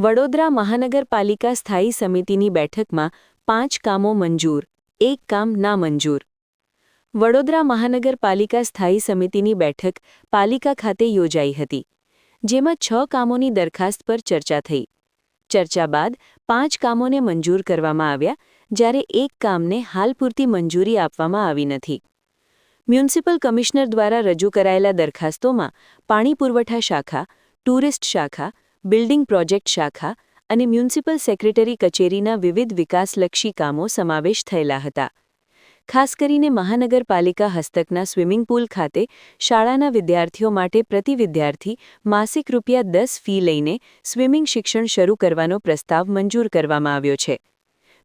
વડોદરા મહાનગરપાલિકા સ્થાયી સમિતિની બેઠકમાં 5 કામો મંજૂર, 1 કામ નામંજૂર. વડોદરા મહાનગરપાલિકા સ્થાયી સમિતિની બેઠક પાલિકા ખાતે યોજાઈ હતી, જેમાં 6 કામોની દરખાસ્ત પર ચર્ચા થઈ. ચર્ચા બાદ 5 કામોને મંજૂર કરવામાં આવ્યા, જ્યારે 1 કામને હાલ પૂરતી મંજૂરી આપવામાં આવી નથી. મ્યુનિસિપલ કમિશનર દ્વારા રજૂ કરાયેલા દરખાસ્તોમાં પાણી પુરવઠા શાખા, ટુરિસ્ટ શાખા, બિલ્ડિંગ પ્રોજેક્ટ શાખા અને મ્યુનિસિપલ સેક્રેટરી કચેરીના વિવિધ વિકાસલક્ષી કામો સમાવેશ થયેલા હતા. ખાસ કરીને મહાનગરપાલિકા હસ્તકના સ્વિમિંગ પૂલ ખાતે શાળાના વિદ્યાર્થીઓ માટે પ્રતિ વિદ્યાર્થી માસિક ₹10 ફી લઈને સ્વિમિંગ શિક્ષણ શરૂ કરવાનો પ્રસ્તાવ મંજૂર કરવામાં આવ્યો છે.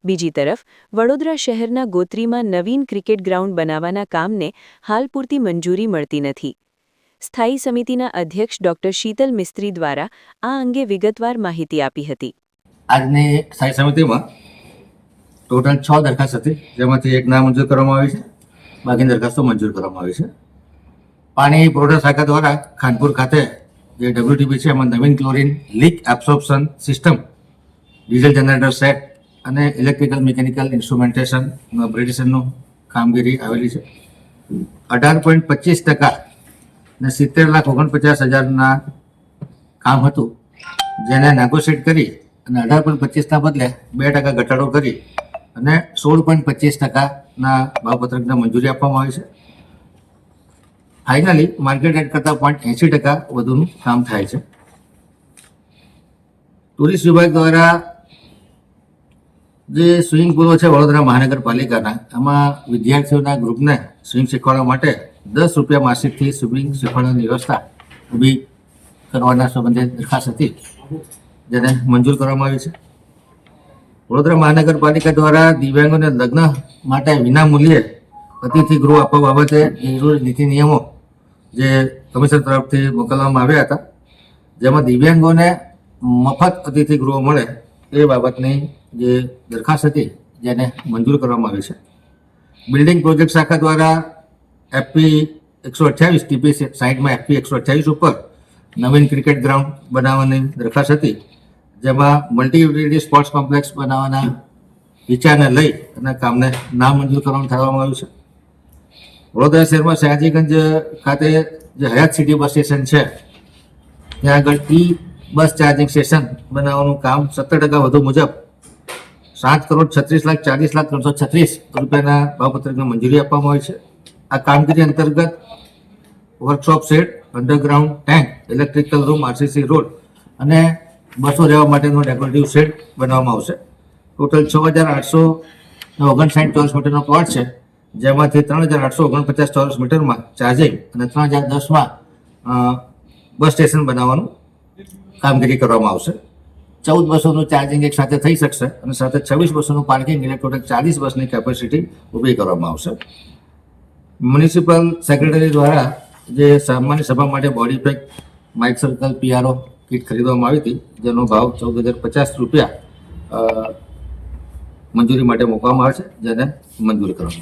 બીજી તરફ વડોદરા શહેરના ગોત્રીમાં નવીન ક્રિકેટ ગ્રાઉન્ડ બનાવવાના કામને હાલ પૂરતી મંજૂરી મળતી નથી. સ્થાયી સમિતિના અધ્યક્ષ ડોક્ટર શીતલ મિસ્ત્રી દ્વારા આ અંગે વિગતવાર માહિતી આપી હતી. આજની સ્થાયી સમિતિમાં ટોટલ 6 દરખાસ્ત હતી, જેમાંથી 1 નામંજૂર કરવામાં આવી છે, બાકીની દરખાસ્તો મંજૂર કરવામાં આવી છે. પાણી પુરવઠા શાખા દ્વારા ખાનપુર ખાતે જે WTP છે એમાં નવીન chlorine leak absorption system, diesel generator set અને ઇલેક્ટ્રિકલ મિકેનિકલ ઇન્સ્ટ્રુમેન્ટેશન અપગ્રેડેશનનું કામગીરી આવેલી છે. 18.25% ને 70,49,000ના કામ હતું, જેને નેગોશિએટ કરી અને 18.25ના બદલે 2% ઘટાડો કરી અને 16.25%ના ભાવપત્રકને મંજૂરી આપવામાં આવી છે. ફાઇનલી માર્કેટ રેટ કરતાં 0.80% વધુનું કામ થાય છે. ટુરિસ્ટ વિભાગ દ્વારા જે સ્વિમિંગ પુલો છે વડોદરા મહાનગરપાલિકાના, એમાં વિદ્યાર્થીઓના ગ્રુપને સ્વિમિંગ શીખવાડવા માટે ₹10 માસિકથી સ્વિમિંગ શીખવાડવાની વ્યવસ્થા ઊભી કરવાના સંબંધે દરખાસ્ત હતી, જેને મંજૂર કરવામાં આવી છે. વડોદરા મહાનગરપાલિકા દ્વારા દિવ્યાંગોને લગ્ન માટે વિનામૂલ્યે અતિથિ ગૃહ આપવા બાબતે જરૂરી નીતિ નિયમો જે કમિશનર તરફથી મોકલવામાં આવ્યા હતા, જેમાં દિવ્યાંગોને મફત અતિથિ ગૃહ મળે એ બાબતની જે દરખાસ્ત હતી, જેને મંજૂર કરવામાં આવી છે. બિલ્ડિંગ પ્રોજેક્ટ શાખા દ્વારા FP 128 TP 60માં FP 128 ઉપર નવીન ક્રિકેટ ગ્રાઉન્ડ બનાવવાની દરખાસ્ત હતી, જેમાં મલ્ટી યુટિલિટી સ્પોર્ટ્સ કોમ્પ્લેક્સ બનાવવાના વિચારને લઈ અને કામને નામંજૂર કરવામાં આવ્યું છે. વડોદરા શહેરમાં સયાજીગંજ ખાતે જે હયાત સિટી બસ સ્ટેશન છે, ત્યાં આગળ બસ ચાર્જિંગ સ્ટેશન બનાવવાનું કામ 70% વધુ મુજબ ₹7,36,40,336 ભાવપત્રકને મંજૂરી આપવામાં આવી છે. આ કામગીરી અંતર્ગત workshop shed, underground tank, electrical room, RCC road અને બસો રહેવા માટેનો ડેકોરેટિવ શેડ બનાવવામાં આવશે. ટોટલ 6,859 ચોરસ મીટરનો પ્લોટ છે, જેમાંથી 3,849 ચોરસ મીટરમાં ચાર્જિંગ અને 3,010માં બસ સ્ટેશન બનાવવાનું કામગીરી કરવામાં આવશે. 14 બસોનું ચાર્જિંગ એક સાથે થઈ શકશે અને સાથે 26 બસોનું પાર્કિંગ, એટલે ટોટલ 40 બસની કેપેસિટી ઊભી કરવામાં આવશે. મ્યુનિસિપલ સેક્રેટરી દ્વારા જે સામાન્ય સભા માટે body pack, mic circle, PRO kit ખરીદવામાં આવી હતી, જેનો ભાવ ₹14,050 મંજૂરી માટે મૂકવામાં આવે છે, જેને મંજૂર કરવામાં